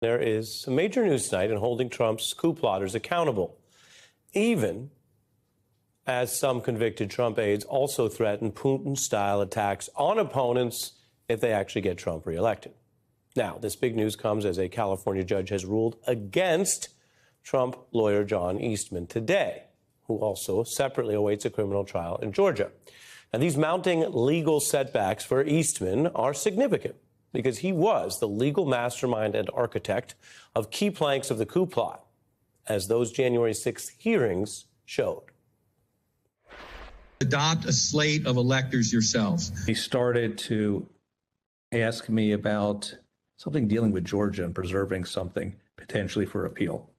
There is a major news tonight in holding Trump's coup plotters accountable, even as some convicted Trump aides also threaten Putin-style attacks on opponents if they actually get Trump reelected. Now, this big news comes as a California judge has ruled against Trump lawyer John Eastman today, who also separately awaits a criminal trial in Georgia. Now, these mounting legal setbacks for Eastman are significant because he was the legal mastermind and architect of key planks of the coup plot, as those January 6th hearings showed. Adopt a slate of electors yourselves. He started to ask me about something dealing with Georgia and preserving something potentially for appeal.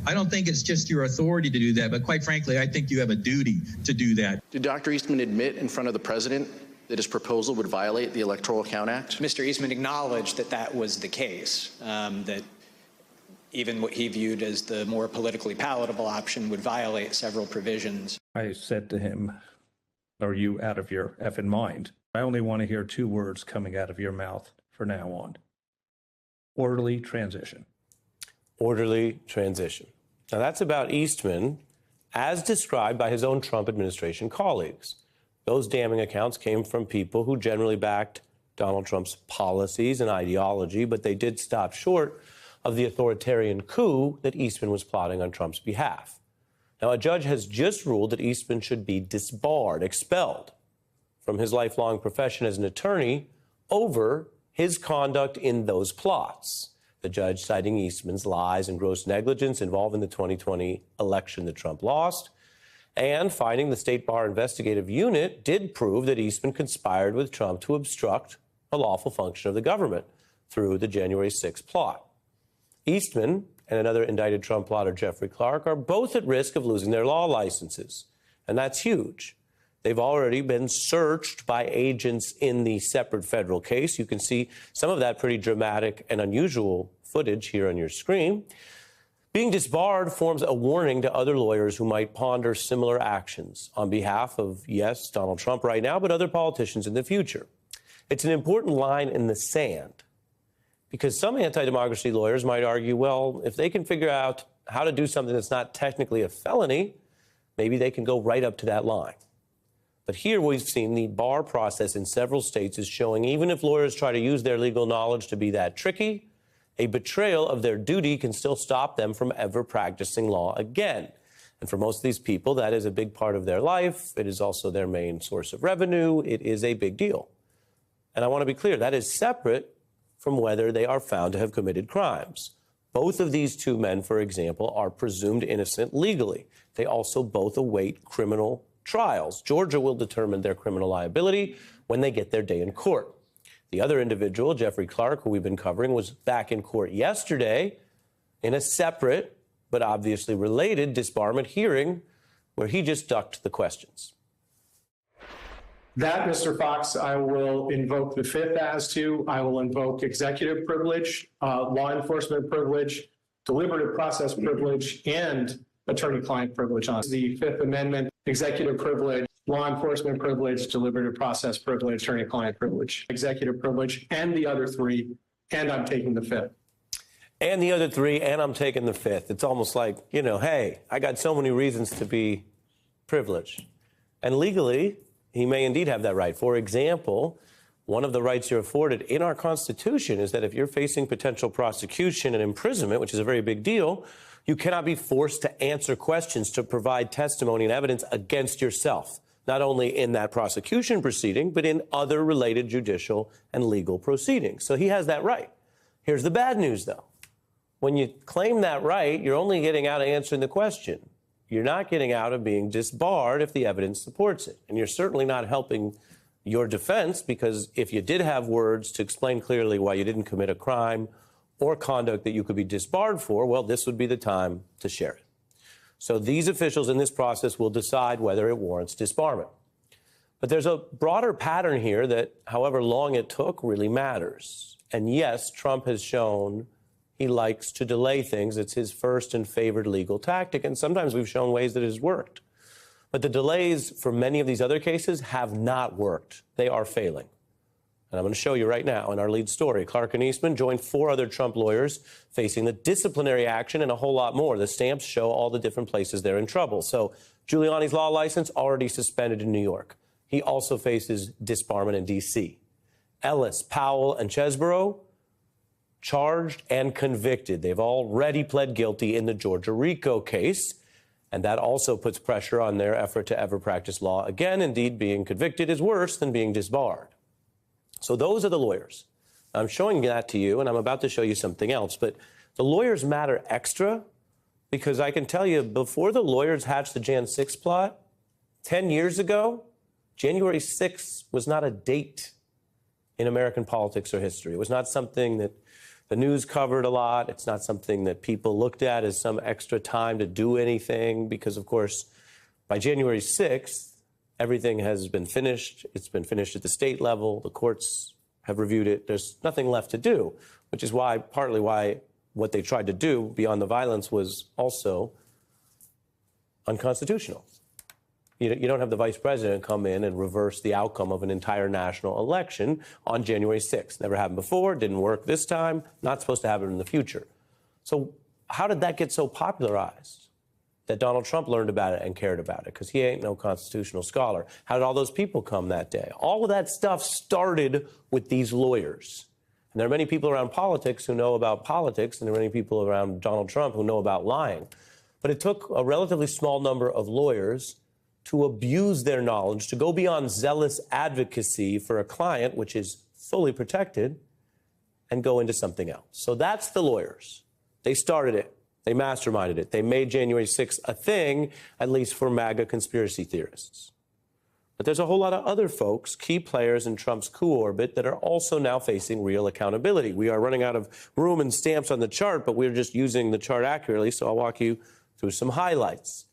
I don't think it's just your authority to do that, but quite frankly, I think you have a duty to do that. Did Dr. Eastman admit in front of the president that his proposal would violate the Electoral Count Act? Mr. Eastman acknowledged that that was the case, that even what he viewed as the more politically palatable option would violate several provisions. I said to him, "Are you out of your effing mind? I only want to hear two words coming out of your mouth from now on. Orderly transition." Orderly transition. Now, that's about Eastman, as described by his own Trump administration colleagues. Those damning accounts came from people who generally backed Donald Trump's policies and ideology, but they did stop short of the authoritarian coup that Eastman was plotting on Trump's behalf. Now, a judge has just ruled that Eastman should be disbarred, expelled from his lifelong profession as an attorney over his conduct in those plots. The judge citing Eastman's lies and gross negligence involved in the 2020 election that Trump lost, and finding the State Bar Investigative Unit did prove that Eastman conspired with Trump to obstruct a lawful function of the government through the January 6th plot. Eastman and another indicted Trump plotter, Jeffrey Clark, are both at risk of losing their law licenses, and that's huge. They've already been searched by agents in the separate federal case. You can see some of that pretty dramatic and unusual footage here on your screen. Being disbarred forms a warning to other lawyers who might ponder similar actions on behalf of, yes, Donald Trump right now, but other politicians in the future. It's an important line in the sand because some anti-democracy lawyers might argue, well, if they can figure out how to do something that's not technically a felony, maybe they can go right up to that line. But here we've seen the bar process in several states is showing even if lawyers try to use their legal knowledge to be that tricky, a betrayal of their duty can still stop them from ever practicing law again. And for most of these people, that is a big part of their life. It is also their main source of revenue. It is a big deal. And I want to be clear, that is separate from whether they are found to have committed crimes. Both of these two men, for example, are presumed innocent legally. They also both await criminal trials. Georgia will determine their criminal liability when they get their day in court. The other individual, Jeffrey Clark, who we've been covering, was back in court yesterday in a separate but obviously related disbarment hearing where he just ducked the questions. That, Mr. Fox, I will invoke the fifth as to. I will invoke executive privilege, law enforcement privilege, deliberative process privilege, and attorney-client privilege on the Fifth Amendment, executive privilege, law enforcement privilege, deliberative process privilege, attorney-client privilege, executive privilege, and the other three, and I'm taking the fifth. And the other three, and I'm taking the fifth. It's almost like, you know, hey, I got so many reasons to be privileged. And legally, he may indeed have that right. For example, one of the rights you're afforded in our Constitution is that if you're facing potential prosecution and imprisonment, which is a very big deal, you cannot be forced to answer questions, to provide testimony and evidence against yourself, not only in that prosecution proceeding, but in other related judicial and legal proceedings. So he has that right. Here's the bad news, though. When you claim that right, you're only getting out of answering the question. You're not getting out of being disbarred if the evidence supports it. And you're certainly not helping your defense, because if you did have words to explain clearly why you didn't commit a crime or conduct that you could be disbarred for, well, this would be the time to share it. So these officials in this process will decide whether it warrants disbarment. But there's a broader pattern here that, however long it took, really matters. And yes, Trump has shown he likes to delay things. It's his first and favored legal tactic, and sometimes we've shown ways that it has worked. But the delays for many of these other cases have not worked. They are failing. And I'm going to show you right now in our lead story. Clark and Eastman joined 4 other Trump lawyers facing the disciplinary action and a whole lot more. The stamps show all the different places they're in trouble. So Giuliani's law license already suspended in New York. He also faces disbarment in D.C. Ellis, Powell, and Chesborough charged and convicted. They've already pled guilty in the Georgia RICO case. And that also puts pressure on their effort to ever practice law again. Indeed, being convicted is worse than being disbarred. So those are the lawyers. I'm showing that to you, and I'm about to show you something else. But the lawyers matter extra because I can tell you, before the lawyers hatched the Jan 6 plot, 10 years ago, January 6th was not a date in American politics or history. It was not something that the news covered a lot. It's not something that people looked at as some extra time to do anything because, of course, by January 6th, everything has been finished. It's been finished at the state level. The courts have reviewed it. There's nothing left to do, which is why, partly why what they tried to do beyond the violence was also unconstitutional. You don't have the vice president come in and reverse the outcome of an entire national election on January 6th. Never happened before, didn't work this time, not supposed to happen in the future. So how did that get so popularized that Donald Trump learned about it and cared about it? Because he ain't no constitutional scholar. How did all those people come that day? All of that stuff started with these lawyers. And there are many people around politics who know about politics, and there are many people around Donald Trump who know about lying. But it took a relatively small number of lawyers to abuse their knowledge, to go beyond zealous advocacy for a client, which is fully protected, and go into something else. So that's the lawyers. They started it. They masterminded it. They made January 6th a thing, at least for MAGA conspiracy theorists. But there's a whole lot of other folks, key players in Trump's coup orbit, that are also now facing real accountability. We are running out of room and stamps on the chart, but we're just using the chart accurately, so I'll walk you through some highlights.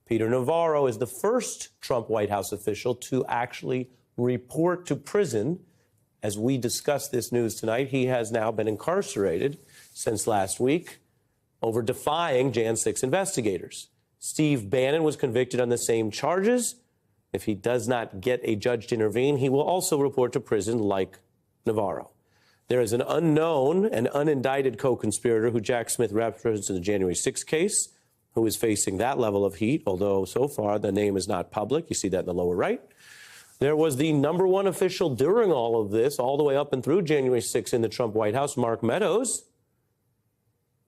Peter Navarro is the first Trump White House official to actually report to prison. As we discuss this news tonight, he has now been incarcerated since last week over defying Jan 6 investigators. Steve Bannon was convicted on the same charges. If he does not get a judge to intervene, he will also report to prison like Navarro. There is an unknown and unindicted co-conspirator who Jack Smith referenced in the January 6 case, who is facing that level of heat, although so far the name is not public. You see that in the lower right. There was the #1 official during all of this, all the way up and through January 6 in the Trump White House, Mark Meadows.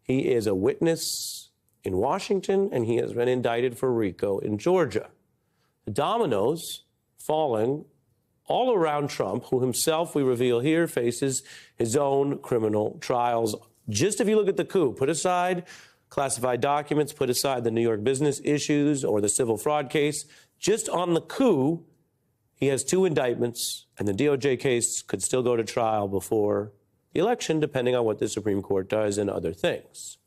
He is a witness in Washington, and he has been indicted for RICO in Georgia. The dominoes falling all around Trump, who himself, we reveal here, faces his own criminal trials. Just if you look at the coup, put aside classified documents, put aside the New York business issues or the civil fraud case, just on the coup, he has 2 indictments, and the DOJ case could still go to trial before the election, depending on what the Supreme Court does and other things.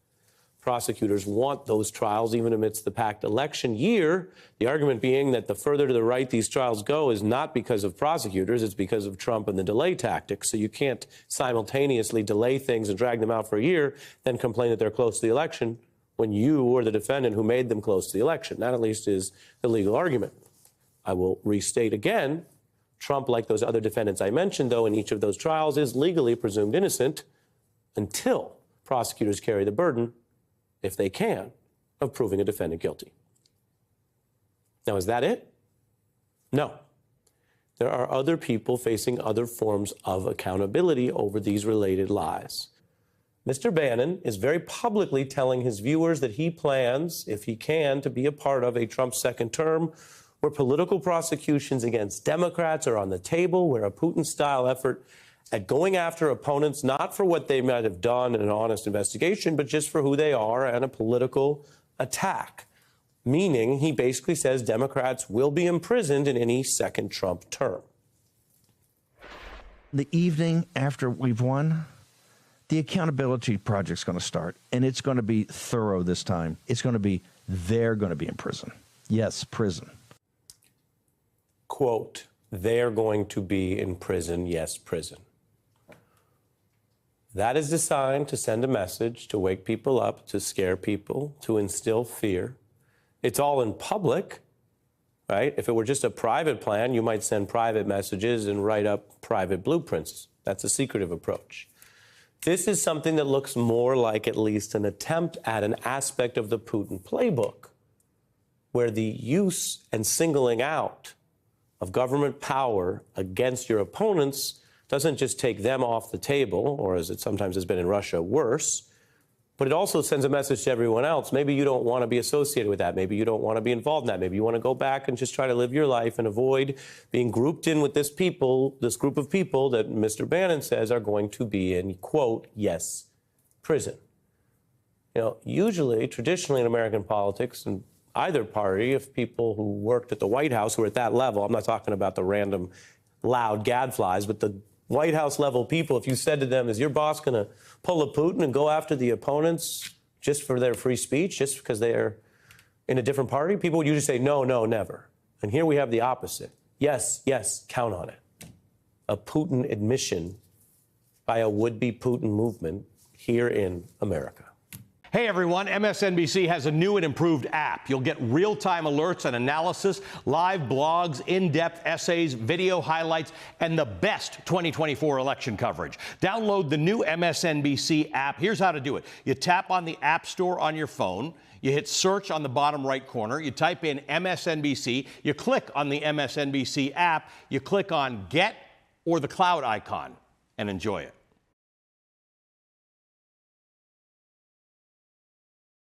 Prosecutors want those trials even amidst the packed election year, the argument being that the further to the right these trials go is not because of prosecutors, it's because of Trump and the delay tactics. So you can't simultaneously delay things and drag them out for a year, then complain that they're close to the election when you or the defendant who made them close to the election. That at least is the legal argument. I will restate again, Trump, like those other defendants I mentioned, though, in each of those trials, is legally presumed innocent until prosecutors carry the burden, if they can, of proving a defendant guilty. Now, is that it? No. There are other people facing other forms of accountability over these related lies. Mr. Bannon is very publicly telling his viewers that he plans, if he can, to be a part of a Trump second term where political prosecutions against Democrats are on the table, where a Putin-style effort at going after opponents, not for what they might have done in an honest investigation, but just for who they are and a political attack. Meaning, he basically says Democrats will be imprisoned in any second Trump term. The evening after we've won, the accountability project's going to start, and it's going to be thorough this time. It's going to be, they're going to be in prison. Yes, prison. Quote, they're going to be in prison. Yes, prison. That is designed to send a message, to wake people up, to scare people, to instill fear. It's all in public. right? If it were just a private plan, you might send private messages and write up private blueprints. That's a secretive approach. This is something that looks more like at least an attempt at an aspect of the Putin playbook, where the use and singling out of government power against your opponents doesn't just take them off the table, or as it sometimes has been in Russia, worse, but it also sends a message to everyone else. Maybe you don't want to be associated with that. Maybe you don't want to be involved in that. Maybe you want to go back and just try to live your life and avoid being grouped in with this group of people that Mr. Bannon says are going to be in, quote, yes, prison. You know, usually, traditionally in American politics, and either party, if people who worked at the White House who are at that level, I'm not talking about the random loud gadflies, but the White House level people, if you said to them, is your boss going to pull a Putin and go after the opponents just for their free speech, just because they're in a different party? People would usually say, no, no, never. And here we have the opposite. Yes, yes, count on it. A Putin admission by a would-be Putin movement here in America. Hey everyone, MSNBC has a new and improved app. You'll get real-time alerts and analysis, live blogs, in-depth essays, video highlights, and the best 2024 election coverage. Download the new MSNBC app. Here's how to do it. You tap on the App Store on your phone. You hit search on the bottom right corner. You type in MSNBC. You click on the MSNBC app. You click on Get or the cloud icon and enjoy it.